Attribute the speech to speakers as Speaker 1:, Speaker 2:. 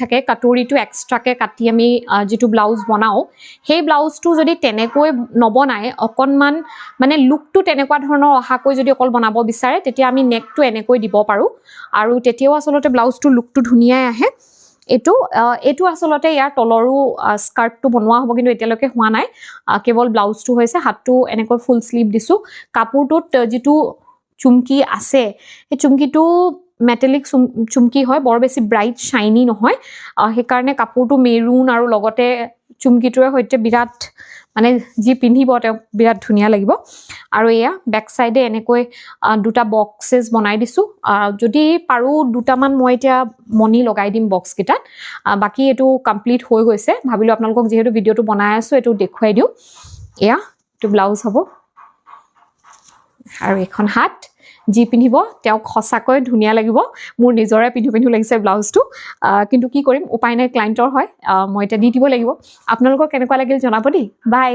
Speaker 1: থাকে কাটৰিটো এক্সট্ৰাকে কাটি আমি যেটো ব্লাউজ বনাও সেই ব্লাউজটো যদি তেনেকৈ নবনাই অকনমান মানে লুকটো তেনেকুৱা ধৰণৰ অহাকৈ যদি অকল বনাব বিচাৰে তেতিয়া আমি নেকটো এনেকৈ দিব পাৰো আৰু তেতিয়াও আসলতে ব্লাউজটো লুকটো ধুনিয়াই আহে এটো আসলতে ইয়াৰ তলৰো স্কাৰ্টটো বনোৱা হ'ব কিন্তু এতিয়ালৈকে হোৱা নাই কেৱল ব্লাউজটো হৈছে হাতটো এনেকৈ ফুল স্লিভ দিছো কাপোৰটোত যেটো চুমকি আছে এই চুমকিটো মেটালিক চুমকি হয় বৰ বেছি ব্ৰাইট শাইনি নহয় হে কাৰণে কাপোৰটো মেৰুন আৰু লগতে চুমকিটোৰ হৈতে বিৰাট মানে যি পিন্ধিব তে বিৰাট ধুনিয়া লাগিব আৰু এয়া ব্যাক সাইডে এনেকৈ দুটা বক্সেস বনাই দিছো যদি পাৰো দুটামান মই এতিয়া মনি লগাই দিম বক্স কিটাত বাকি এটো কমপ্লিট হৈ গৈছে ভাবিলো আপোনালোকক যেহেতু ভিডিওটো বনাই আছো এটো দেখুৱাই দিও এয়া এটো ব্লাউজ হ'ব আৰু এখন হাত জি পিন্ধিব তেওঁ খসাকৈ ধুনিয়া লাগিব মোৰ নিজৰে পিন্ধু লাগিছে ব্লাউজটো কিন্তু কি কৰিম উপায় নাই ক্লায়েন্টৰ হয় মই এটা দি দিব লাগিব আপোনালোকক কেনেকুৱা লাগিল জনাব দেই বাই